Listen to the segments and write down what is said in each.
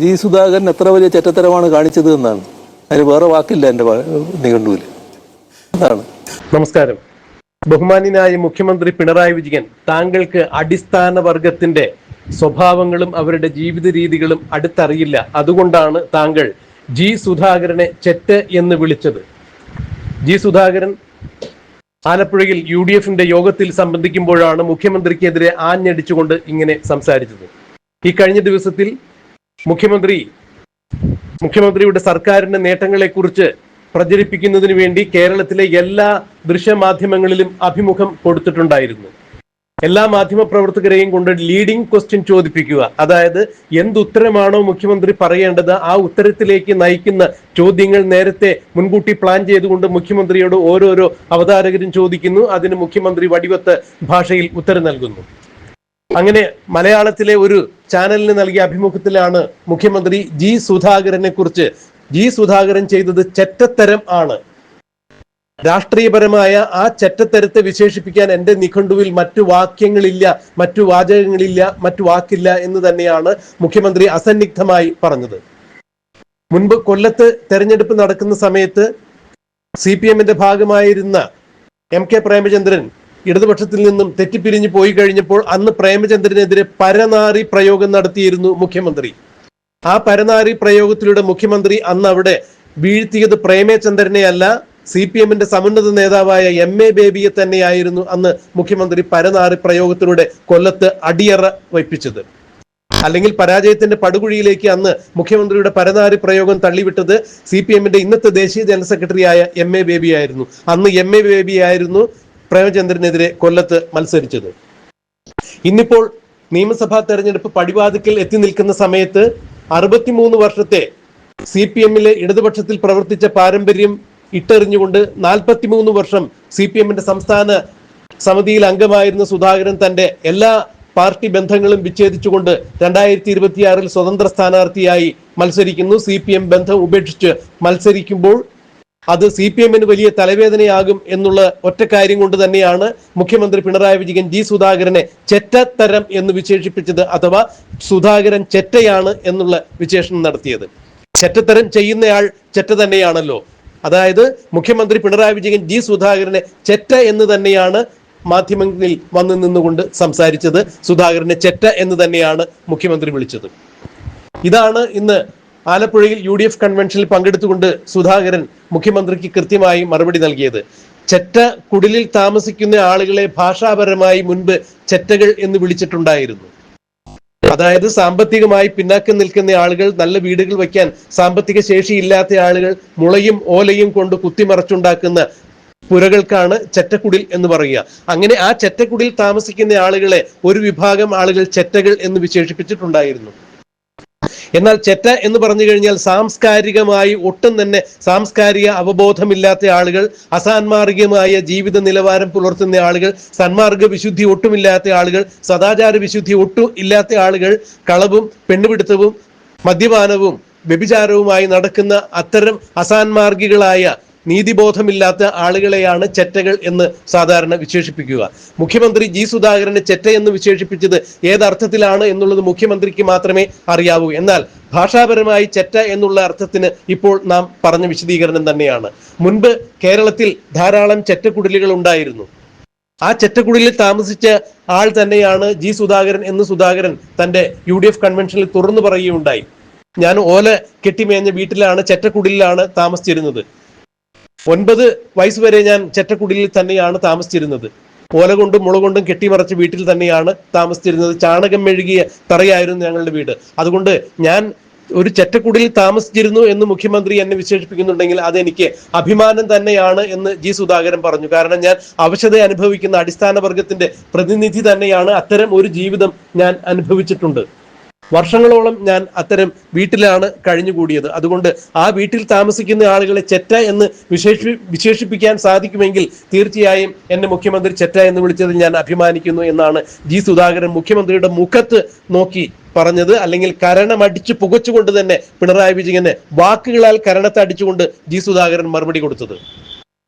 G Sudhakaran എത്ര വലിയ ചെറ്റത്തരമാണ് കാണിച്ചത് എന്നാണ്. അതിന് വേറെ വാക്കില്ല എൻ്റെ നിഘണ്ടുവിൽ. അതാണ്. നമസ്കാരം. ബഹുമാന്യനായ മുഖ്യമന്ത്രി പിണറായി വിജയൻ, താങ്കൾക്ക് അടിസ്ഥാന വർഗത്തിന്റെ സ്വഭാവങ്ങളും അവരുടെ ജീവിത രീതികളും അടുത്തറിയില്ല. അതുകൊണ്ടാണ് താങ്കൾ ജി സുധാകരനെ ചെറ്റ് എന്ന് വിളിച്ചത്. ജി സുധാകരൻ ആലപ്പുഴയിൽ UDFന്റെ യോഗത്തിൽ സംബന്ധിക്കുമ്പോഴാണ് മുഖ്യമന്ത്രിക്കെതിരെ ആഞ്ഞടിച്ചുകൊണ്ട് ഇങ്ങനെ സംസാരിച്ചത്. ഈ കഴിഞ്ഞ ദിവസത്തിൽ മുഖ്യമന്ത്രിയുടെ സർക്കാരിന്റെ നേട്ടങ്ങളെക്കുറിച്ച് പ്രചരിപ്പിക്കുന്നതിന് വേണ്ടി കേരളത്തിലെ എല്ലാ ദൃശ്യമാധ്യമങ്ങളിലും അഭിമുഖം കൊടുത്തിട്ടുണ്ടായിരുന്നു. എല്ലാ മാധ്യമപ്രവർത്തകരെയും കൊണ്ട് ലീഡിംഗ് ക്വസ്റ്റ്യൻ ചോദിപ്പിക്കുക, അതായത് എന്തുത്തരമാണോ മുഖ്യമന്ത്രി പറയേണ്ടത് ആ ഉത്തരത്തിലേക്ക് നയിക്കുന്ന ചോദ്യങ്ങൾ നേരത്തെ മുൻകൂട്ടി പ്ലാൻ ചെയ്തുകൊണ്ട് മുഖ്യമന്ത്രിയോട് ഓരോരോ അവതാരകരും ചോദിക്കുന്നു. അതിന് മുഖ്യമന്ത്രി വടിവത്ത് ഭാഷയിൽ ഉത്തരം നൽകുന്നു. അങ്ങനെ മലയാളത്തിലെ ഒരു ചാനലിന് നൽകിയ അഭിമുഖത്തിലാണ് മുഖ്യമന്ത്രി ജി സുധാകരനെ കുറിച്ച്, ജി സുധാകരൻ ചെയ്തത് ചെറ്റത്തരം ആണ്, രാഷ്ട്രീയപരമായ ആ ചെറ്റത്തരത്തെ വിശേഷിപ്പിക്കാൻ എൻ്റെ നിഘണ്ടുവിൽ മറ്റു വാക്യങ്ങളില്ല, മറ്റു വാചകങ്ങളില്ല, മറ്റു വാക്കില്ല എന്ന് തന്നെയാണ് മുഖ്യമന്ത്രി അസന്നിഗ്ധമായി പറഞ്ഞത്. മുൻപ് കൊല്ലത്ത് തെരഞ്ഞെടുപ്പ് നടക്കുന്ന സമയത്ത് CPMന്റെ ഭാഗമായിരുന്ന MK പ്രേമചന്ദ്രൻ ഇടതുപക്ഷത്തിൽ നിന്നും തെറ്റിപ്പിരിഞ്ഞു പോയി കഴിഞ്ഞപ്പോൾ അന്ന് പ്രേമചന്ദ്രനെതിരെ പരനാറി പ്രയോഗം നടത്തിയിരുന്നു മുഖ്യമന്ത്രി. ആ പരനാറി പ്രയോഗത്തിലൂടെ മുഖ്യമന്ത്രി അന്ന് അവിടെ വീഴ്ത്തിയത് പ്രേമചന്ദ്രനെ അല്ല, CPMന്റെ സമുന്നത നേതാവായ MA ബേബിയെ തന്നെയായിരുന്നു അന്ന് മുഖ്യമന്ത്രി പരനാറി പ്രയോഗത്തിലൂടെ കൊല്ലത്ത് അടിയറ വയ്പ്പിച്ചത്. അല്ലെങ്കിൽ പരാജയത്തിന്റെ പടുകുഴിയിലേക്ക് അന്ന് മുഖ്യമന്ത്രിയുടെ പരനാറി പ്രയോഗം തള്ളിവിട്ടത് CPMന്റെ ഇന്നത്തെ ദേശീയ ജനറൽ സെക്രട്ടറിയായ MA ബേബി ആയിരുന്നു. അന്ന് MA ബേബി ആയിരുന്നു പ്രേമചന്ദ്രനെതിരെ കൊല്ലത്ത് മത്സരിച്ചത്. ഇന്നിപ്പോൾ നിയമസഭാ തെരഞ്ഞെടുപ്പ് പടിവാതിക്കൽ എത്തി നിൽക്കുന്ന സമയത്ത് 63 വർഷത്തെ CPMലെ ഇടതുപക്ഷത്തിൽ പ്രവർത്തിച്ച പാരമ്പര്യം ഇട്ടെറിഞ്ഞുകൊണ്ട് 43 വർഷം CPMന്റെ സംസ്ഥാന സമിതിയിൽ അംഗമായിരുന്ന സുധാകരൻ തന്റെ എല്ലാ പാർട്ടി ബന്ധങ്ങളും വിച്ഛേദിച്ചുകൊണ്ട് 2026 സ്വതന്ത്ര സ്ഥാനാർത്ഥിയായി മത്സരിക്കുന്നു. CPM ബന്ധം ഉപേക്ഷിച്ച് മത്സരിക്കുമ്പോൾ അത് CPMന് വലിയ തലവേദനയാകും എന്നുള്ള ഒറ്റ കാര്യം കൊണ്ട് തന്നെയാണ് മുഖ്യമന്ത്രി പിണറായി വിജയൻ ജി സുധാകരനെ ചെറ്റത്തരം എന്ന് വിശേഷിപ്പിച്ചത്, അഥവാ സുധാകരൻ ചെറ്റയാണ് എന്നുള്ള വിശേഷണം നടത്തിയത്. ചെറ്റത്തരം ചെയ്യുന്നയാൾ ചെറ്റ തന്നെയാണല്ലോ. അതായത് മുഖ്യമന്ത്രി പിണറായി വിജയൻ ജി സുധാകരനെ ചെറ്റ എന്ന് തന്നെയാണ് മാധ്യമങ്ങളിൽ വന്നു നിന്നുകൊണ്ട് സംസാരിച്ചത്. സുധാകരനെ ചെറ്റ എന്ന് തന്നെയാണ് മുഖ്യമന്ത്രി വിളിച്ചത്. ഇതാണ് ഇന്ന് ആലപ്പുഴയിൽ UDF കൺവെൻഷനിൽ പങ്കെടുത്തുകൊണ്ട് സുധാകരൻ മുഖ്യമന്ത്രിക്ക് കൃത്യമായി മറുപടി നൽകിയത്. ചെറ്റ കുടിലിൽ താമസിക്കുന്ന ആളുകളെ ഭാഷാപരമായി മുൻപ് ചെറ്റകൾ എന്ന് വിളിച്ചിട്ടുണ്ടായിരുന്നു. അതായത് സാമ്പത്തികമായി പിന്നാക്കം നിൽക്കുന്ന ആളുകൾ, നല്ല വീടുകൾ വയ്ക്കാൻ സാമ്പത്തിക ശേഷി ഇല്ലാത്ത ആളുകൾ മുളയും ഓലയും കൊണ്ട് കുത്തിമറച്ചുണ്ടാക്കുന്ന പുരകൾക്കാണ് ചെറ്റക്കുടിൽ എന്ന് പറയുക. അങ്ങനെ ആ ചെറ്റക്കുടിൽ താമസിക്കുന്ന ആളുകളെ ഒരു വിഭാഗം ആളുകൾ ചെറ്റകൾ എന്ന് വിശേഷിപ്പിച്ചിട്ടുണ്ടായിരുന്നു. എന്നാൽ ചെറ്റ എന്ന് പറഞ്ഞു കഴിഞ്ഞാൽ സാംസ്കാരികമായി ഒട്ടും തന്നെ സാംസ്കാരിക അവബോധമില്ലാത്ത ആളുകൾ, അസാൻമാർഗികമായ ജീവിത നിലവാരം പുലർത്തുന്ന ആളുകൾ, സന്മാർഗ വിശുദ്ധി ഒട്ടുമില്ലാത്ത ആളുകൾ, സദാചാര വിശുദ്ധി ഒട്ടും ഇല്ലാത്ത ആളുകൾ, കളവും പെണ്ണുപിടുത്തവും മദ്യപാനവും വ്യഭിചാരവുമായി നടക്കുന്ന അത്തരം അസാൻമാർഗികളായ നീതിബോധമില്ലാത്ത ആളുകളെയാണ് ചെറ്റകൾ എന്ന് സാധാരണ വിശേഷിപ്പിക്കുക. മുഖ്യമന്ത്രി ജി സുധാകരനെ ചെറ്റ എന്ന് വിശേഷിപ്പിച്ചത് ഏതർത്ഥത്തിലാണ് എന്നുള്ളത് മുഖ്യമന്ത്രിക്ക് മാത്രമേ അറിയാവൂ. എന്നാൽ ഭാഷാപരമായി ചെറ്റ എന്നുള്ള അർത്ഥത്തിന് ഇപ്പോൾ നാം പറഞ്ഞ വിശദീകരണം തന്നെയാണ്. മുൻപ് കേരളത്തിൽ ധാരാളം ചെറ്റക്കുടിലുകൾ ഉണ്ടായിരുന്നു. ആ ചെറ്റക്കുടിലിൽ താമസിച്ച ആൾ തന്നെയാണ് ജി സുധാകരൻ എന്ന് സുധാകരൻ തന്റെ UDF കൺവെൻഷനിൽ തുറന്നു പറയുകയുണ്ടായി. ഞാൻ ഓല കെട്ടിമേഞ്ഞ വീട്ടിലാണ്, ചെറ്റക്കുടിലാണ് താമസിച്ചിരുന്നത്. 9 വയസ്സ് വരെ ഞാൻ ചെറ്റക്കുടിലിൽ തന്നെയാണ് താമസിച്ചിരുന്നത്. ഓല കൊണ്ടും മുള കൊണ്ടും കെട്ടിമറച്ച വീട്ടിൽ തന്നെയാണ് താമസിച്ചിരുന്നത്. ചാണകം മെഴുകിയ തറയായിരുന്നു ഞങ്ങളുടെ വീട്. അതുകൊണ്ട് ഞാൻ ഒരു ചെറ്റക്കുടിലിൽ താമസിച്ചിരുന്നു എന്ന് മുഖ്യമന്ത്രി എന്നെ വിശേഷിപ്പിക്കുന്നുണ്ടെങ്കിൽ അതെനിക്ക് അഭിമാനം തന്നെയാണ് എന്ന് ജി സുധാകരൻ പറഞ്ഞു. കാരണം ഞാൻ അവശത അനുഭവിക്കുന്ന അടിസ്ഥാന വർഗത്തിന്റെ പ്രതിനിധി തന്നെയാണ്. അത്തരം ഒരു ജീവിതം ഞാൻ അനുഭവിച്ചിട്ടുണ്ട്. വർഷങ്ങളോളം ഞാൻ അത്തരം വീട്ടിലാണ് കഴിഞ്ഞുകൂടിയത്. അതുകൊണ്ട് ആ വീട്ടിൽ താമസിക്കുന്ന ആളുകളെ ചെറ്റ എന്ന് വിശേഷിപ്പിക്കാൻ സാധിക്കുമെങ്കിൽ തീർച്ചയായും എന്നെ മുഖ്യമന്ത്രി ചെറ്റ എന്ന് വിളിച്ചതിൽ ഞാൻ അഭിമാനിക്കുന്നു എന്നാണ് ജി സുധാകരൻ മുഖ്യമന്ത്രിയുടെ മുഖത്ത് നോക്കി പറഞ്ഞത്. അല്ലെങ്കിൽ കരണമടിച്ച് പുകച്ചുകൊണ്ട് തന്നെ പിണറായി വിജയന് വാക്കുകളാൽ കരണത്തടിച്ചുകൊണ്ട് ജി സുധാകരൻ മറുപടി കൊടുത്തത്.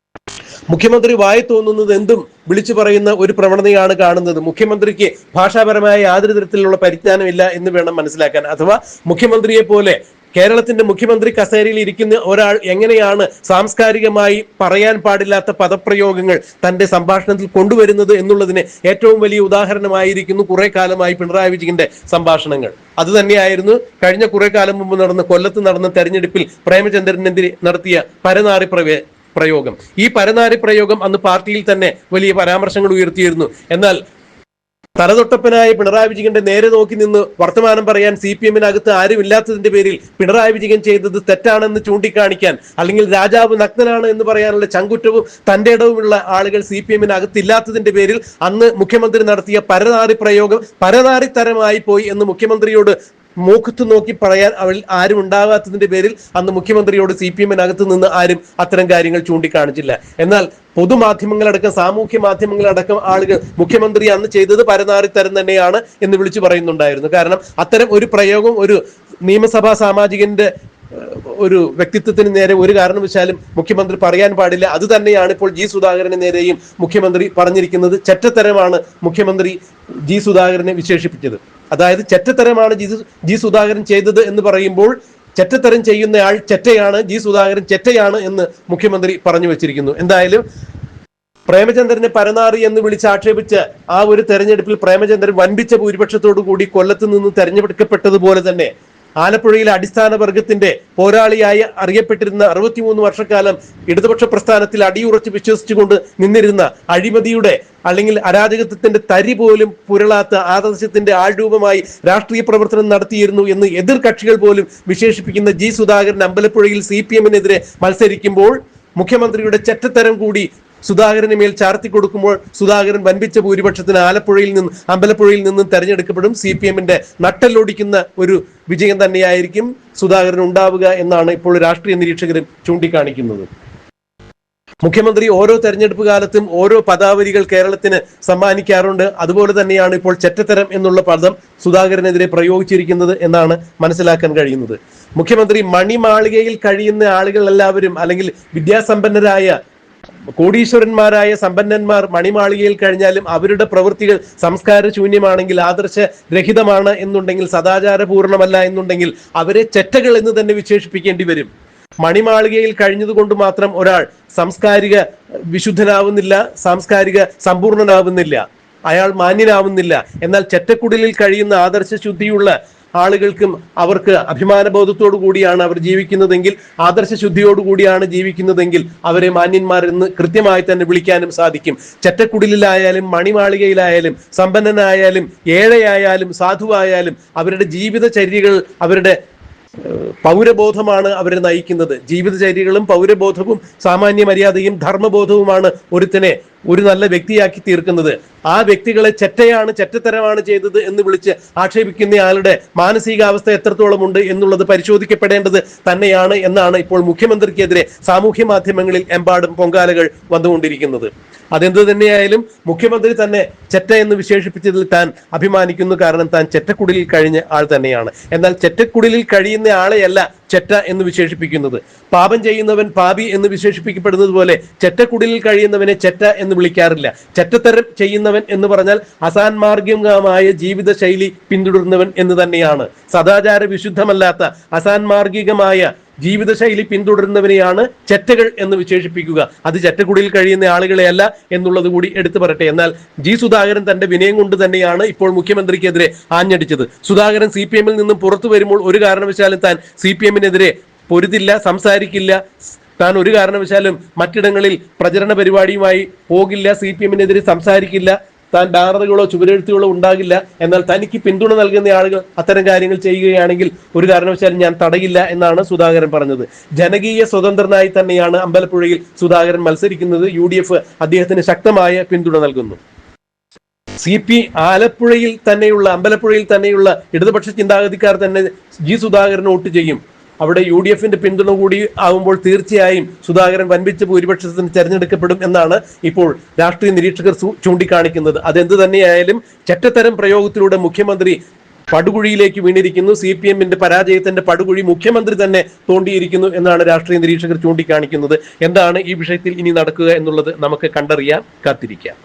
മുഖ്യമന്ത്രി വായി തോന്നുന്നത് എന്തും വിളിച്ചു പറയുന്ന ഒരു പ്രവണതയാണ് കാണുന്നത്. മുഖ്യമന്ത്രിക്ക് ഭാഷാപരമായ യാതൊരു തരത്തിലുള്ള പരിജ്ഞാനമില്ല എന്ന് വേണം മനസ്സിലാക്കാൻ. അഥവാ മുഖ്യമന്ത്രിയെ പോലെ കേരളത്തിന്റെ മുഖ്യമന്ത്രി കസേരയിൽ ഇരിക്കുന്ന ഒരാൾ എങ്ങനെയാണ് സാംസ്കാരികമായി പറയാൻ പാടില്ലാത്ത പദപ്രയോഗങ്ങൾ തന്റെ സംഭാഷണത്തിൽ കൊണ്ടുവരുന്നത് എന്നുള്ളതിന് ഏറ്റവും വലിയ ഉദാഹരണമായിരിക്കുന്നു കുറെ കാലമായി പിണറായി വിജയന്റെ സംഭാഷണങ്ങൾ. അത് തന്നെയായിരുന്നു കഴിഞ്ഞ കുറെ കാലം മുമ്പ് കൊല്ലത്ത് നടന്ന തെരഞ്ഞെടുപ്പിൽ പ്രേമചന്ദ്രനെതിരെ നടത്തിയ പരനാറി പ്രയോഗം. ഈ പരനാരി പ്രയോഗം അന്ന് പാർട്ടിയിൽ തന്നെ വലിയ പരാമർശങ്ങൾ ഉയർത്തിയിരുന്നു. എന്നാൽ തലതൊട്ടപ്പനായ പിണറായി വിജയന്റെ നേരെ നോക്കി നിന്ന് വർത്തമാനം പറയാൻ CPM-നകത്ത് ആരുമില്ലാത്തതിന്റെ പേരിൽ പിണറായി വിജയൻ ചെയ്തത് തെറ്റാണെന്ന് ചൂണ്ടിക്കാണിക്കാൻ, അല്ലെങ്കിൽ രാജാവ് നഗ്നനാണ് എന്ന് പറയാനുള്ള ചങ്കുറ്റവും തന്റെ ഇടവുമുള്ള ആളുകൾ CPM-നകത്ത് ഇല്ലാത്തതിന്റെ പേരിൽ അന്ന് മുഖ്യമന്ത്രി നടത്തിയ പരനാറി പ്രയോഗം പരനാറിത്തരമായി പോയി എന്ന് മുഖ്യമന്ത്രിയോട് മൂക്കത്ത് നോക്കി പറയാൻ അവൾ ആരും ഉണ്ടാകാത്തതിന്റെ പേരിൽ അന്ന് മുഖ്യമന്ത്രിയോട് CPM-നകത്ത് നിന്ന് ആരും അത്തരം കാര്യങ്ങൾ ചൂണ്ടിക്കാണിച്ചില്ല. എന്നാൽ പൊതുമാധ്യമങ്ങളടക്കം സാമൂഹ്യ മാധ്യമങ്ങളടക്കം ആളുകൾ മുഖ്യമന്ത്രി അന്ന് ചെയ്തത് പരനാറിത്തരം തന്നെയാണ് എന്ന് വിളിച്ചു പറയുന്നുണ്ടായിരുന്നു. കാരണം അത്തരം ഒരു പ്രയോഗം ഒരു നിയമസഭാ സാമാജികന്റെ ഒരു വ്യക്തിത്വത്തിന് നേരെ ഒരു കാരണവശാലും മുഖ്യമന്ത്രി പറയാൻ പാടില്ല. അത് തന്നെയാണ് ഇപ്പോൾ സുധാകരന് നേരെയും മുഖ്യമന്ത്രി പറഞ്ഞിരിക്കുന്നത്. ചെറ്റത്തരമാണ് മുഖ്യമന്ത്രി സുധാകരനെ വിശേഷിപ്പിച്ചത്. അതായത് ചെറ്റത്തരമാണ് സുധാകരൻ ചെയ്തത് എന്ന് പറയുമ്പോൾ ചെറ്റത്തരം ചെയ്യുന്നയാൾ ചെറ്റയാണ്, സുധാകരൻ ചെറ്റയാണ് എന്ന് മുഖ്യമന്ത്രി പറഞ്ഞു വെച്ചിരിക്കുന്നു. എന്തായാലും പ്രേമചന്ദ്രനെ പരനാറി എന്ന് വിളിച്ച് ആക്ഷേപിച്ച് ആ ഒരു തെരഞ്ഞെടുപ്പിൽ പ്രേമചന്ദ്രൻ വൻപിച്ച ഭൂരിപക്ഷത്തോടു കൂടി കൊല്ലത്ത് നിന്ന് തെരഞ്ഞെടുക്കപ്പെട്ടതുപോലെ തന്നെ ആലപ്പുഴയിലെ അടിസ്ഥാന വർഗത്തിന്റെ പോരാളിയായി അറിയപ്പെട്ടിരുന്ന 63 വർഷക്കാലം ഇടതുപക്ഷ പ്രസ്ഥാനത്തിൽ അടിയുറച്ച് വിശ്വസിച്ചുകൊണ്ട് നിന്നിരുന്ന അഴിമതിയുടെ അല്ലെങ്കിൽ അരാജകത്വത്തിന്റെ തരി പോലും പുരളാത്ത ആദർശത്തിന്റെ ആൾരൂപമായി രാഷ്ട്രീയ പ്രവർത്തനം നടത്തിയിരുന്നു എന്ന് എതിർ കക്ഷികൾ പോലും വിശേഷിപ്പിക്കുന്ന സുധാകരൻ അമ്പലപ്പുഴയിൽ CPM-നെതിരെ മത്സരിക്കുമ്പോൾ മുഖ്യമന്ത്രിയുടെ ചെറ്റത്തരം കൂടി സുധാകരന് മേൽ ചാർത്തി കൊടുക്കുമ്പോൾ സുധാകരൻ വൻപിച്ച ഭൂരിപക്ഷത്തിന് അമ്പലപ്പുഴയിൽ നിന്നും തെരഞ്ഞെടുക്കപ്പെടും. CPM-ന്റെ നട്ടലൊടിക്കുന്ന ഒരു വിജയം തന്നെയായിരിക്കും സുധാകരൻ ഉണ്ടാവുക എന്നാണ് ഇപ്പോൾ രാഷ്ട്രീയ നിരീക്ഷകരും ചൂണ്ടിക്കാണിക്കുന്നത്. മുഖ്യമന്ത്രി ഓരോ തെരഞ്ഞെടുപ്പ് കാലത്തും ഓരോ പദാവലികൾ കേരളത്തിന് സമ്മാനിക്കാറുണ്ട്. അതുപോലെ തന്നെയാണ് ഇപ്പോൾ ചെറ്റത്തരം എന്നുള്ള പദം സുധാകരനെതിരെ പ്രയോഗിച്ചിരിക്കുന്നത് എന്നാണ് മനസ്സിലാക്കാൻ കഴിയുന്നത്. മുഖ്യമന്ത്രി മണിമാളികയിൽ കഴിയുന്ന ആളുകൾ എല്ലാവരും, അല്ലെങ്കിൽ വിദ്യാസമ്പന്നരായ കോടീശ്വരന്മാരായ സമ്പന്നന്മാർ മണിമാളികയിൽ കഴിഞ്ഞാലും അവരുടെ പ്രവൃത്തികൾ സംസ്കാര ശൂന്യമാണെങ്കിൽ, ആദർശരഹിതമാണ് എന്നുണ്ടെങ്കിൽ, സദാചാരപൂർണമല്ല എന്നുണ്ടെങ്കിൽ അവരെ ചെറ്റകൾ എന്ന് തന്നെ വിശേഷിപ്പിക്കേണ്ടി വരും. മണിമാളികയിൽ കഴിഞ്ഞതുകൊണ്ട് മാത്രം ഒരാൾ സാംസ്കാരിക വിശുദ്ധനാവുന്നില്ല, സാംസ്കാരിക സമ്പൂർണനാവുന്നില്ല, അയാൾ മാന്യനാവുന്നില്ല. എന്നാൽ ചെറ്റക്കുടിലിൽ കഴിയുന്ന ആദർശശുദ്ധിയുള്ള ആളുകൾക്കും അവർക്ക് അഭിമാനബോധത്തോടു കൂടിയാണ് അവർ ജീവിക്കുന്നതെങ്കിൽ, ആദർശശുദ്ധിയോടുകൂടിയാണ് ജീവിക്കുന്നതെങ്കിൽ അവരെ മാന്യന്മാരെന്ന് കൃത്യമായി തന്നെ വിളിക്കാനും സാധിക്കും. ചെറ്റക്കുടിലായാലും മണിമാളികയിലായാലും സമ്പന്നനായാലും ഏഴയായാലും സാധുവായാലും അവരുടെ ജീവിതചര്യകൾ, അവരുടെ പൗരബോധമാണ് അവരെ നയിക്കുന്നത്. ജീവിതചര്യകളും പൗരബോധവും സാമാന്യ മര്യാദയും ധർമ്മബോധവുമാണ് ഒരുത്തനെ ഒരു നല്ല വ്യക്തിയാക്കി തീർക്കുന്നത്. ആ വ്യക്തികളെ ചെറ്റത്തരമാണ് ചെയ്തത് എന്ന് വിളിച്ച് ആക്ഷേപിക്കുന്ന ആളുടെ മാനസികാവസ്ഥ എത്രത്തോളം ഉണ്ട് എന്നുള്ളത് പരിശോധിക്കപ്പെടേണ്ടത് തന്നെയാണ് എന്നാണ് ഇപ്പോൾ മുഖ്യമന്ത്രിക്കെതിരെ സാമൂഹ്യ മാധ്യമങ്ങളിൽ എമ്പാടും പൊങ്കാലകൾ വന്നുകൊണ്ടിരിക്കുന്നത്. അതെന്ത് തന്നെയായാലും മുഖ്യമന്ത്രി തന്നെ ചെറ്റ എന്ന് വിശേഷിപ്പിച്ചതിൽ താൻ അഭിമാനിക്കുന്നു. കാരണം താൻ ചെറ്റക്കുടിലിൽ കഴിഞ്ഞ ആൾ തന്നെയാണ്. എന്നാൽ ചെറ്റക്കുടിലിൽ കഴിയുന്ന ആളെയല്ല ചെറ്റ എന്ന് വിശേഷിപ്പിക്കുന്നത്. പാപം ചെയ്യുന്നവൻ പാപി എന്ന് വിശേഷിപ്പിക്കപ്പെടുന്നത് പോലെ ചെറ്റക്കുടിലിൽ കഴിയുന്നവനെ ചെറ്റ എന്ന് വിളിക്കാറില്ല. ചെറ്റത്തരം ചെയ്യുന്നവൻ എന്ന് പറഞ്ഞാൽ അസാൻമാർഗികമായ ജീവിതശൈലി പിന്തുടരുന്നവൻ എന്ന് തന്നെയാണ്. സദാചാര വിശുദ്ധമല്ലാത്ത അസാൻമാർഗികമായ ജീവിതശൈലി പിന്തുടരുന്നവനെയാണ് ചെറ്റകൾ എന്ന് വിശേഷിപ്പിക്കുക. അത് ചെറ്റക്കുടിയിൽ കഴിയുന്ന ആളുകളെയല്ല എന്നുള്ളത് കൂടി എടുത്തു പറയട്ടെ. എന്നാൽ സുധാകരൻ തന്റെ വിനയം കൊണ്ട് തന്നെയാണ് ഇപ്പോൾ മുഖ്യമന്ത്രിക്കെതിരെ ആഞ്ഞടിച്ചത്. സുധാകരൻ CPM-ൽ നിന്നും പുറത്തു വരുമ്പോൾ ഒരു കാരണവശാലും താൻ CPM-നെതിരെ പൊരുതില്ല, സംസാരിക്കില്ല. താൻ ഒരു കാരണവശാലും മറ്റിടങ്ങളിൽ പ്രചരണ പരിപാടിയുമായി പോകില്ല, CPM-നെതിരെ സംസാരിക്കില്ല, താൻ ബാനറുകളോ ചുവരെഴുത്തുകളോ ഉണ്ടാകില്ല. എന്നാൽ തനിക്ക് പിന്തുണ നൽകുന്ന ആളുകൾ അത്തരം കാര്യങ്ങൾ ചെയ്യുകയാണെങ്കിൽ ഒരു കാരണവശാലും ഞാൻ തടയില്ല എന്നാണ് സുധാകരൻ പറഞ്ഞത്. ജനകീയ സ്വതന്ത്രനായി തന്നെയാണ് അമ്പലപ്പുഴയിൽ സുധാകരൻ മത്സരിക്കുന്നത്. UDF അദ്ദേഹത്തിന് ശക്തമായ പിന്തുണ നൽകുന്നു. അമ്പലപ്പുഴയിൽ തന്നെയുള്ള ഇടതുപക്ഷ ചിന്താഗതിക്കാർ തന്നെ സുധാകരൻ വോട്ട് ചെയ്യും. അവിടെ UDF-ന്റെ പിന്തുണ കൂടി ആവുമ്പോൾ തീർച്ചയായും സുധാകരൻ വൻപിച്ച ഭൂരിപക്ഷത്തിന് തെരഞ്ഞെടുക്കപ്പെടും എന്നാണ് ഇപ്പോൾ രാഷ്ട്രീയ നിരീക്ഷകർ ചൂണ്ടിക്കാണിക്കുന്നത്. അതെന്ത് തന്നെയായാലും ചെറ്റത്തരം പ്രയോഗത്തിലൂടെ മുഖ്യമന്ത്രി പടുകുഴിയിലേക്ക് വീണിരിക്കുന്നു. CPM-ന്റെ പരാജയത്തിന്റെ പടുകുഴി മുഖ്യമന്ത്രി തന്നെ തോണ്ടിയിരിക്കുന്നു എന്നാണ് രാഷ്ട്രീയ നിരീക്ഷകർ ചൂണ്ടിക്കാണിക്കുന്നത്. എന്താണ് ഈ വിഷയത്തിൽ ഇനി നടക്കുക എന്നുള്ളത് നമുക്ക് കണ്ടറിയാൻ കാത്തിരിക്കാം.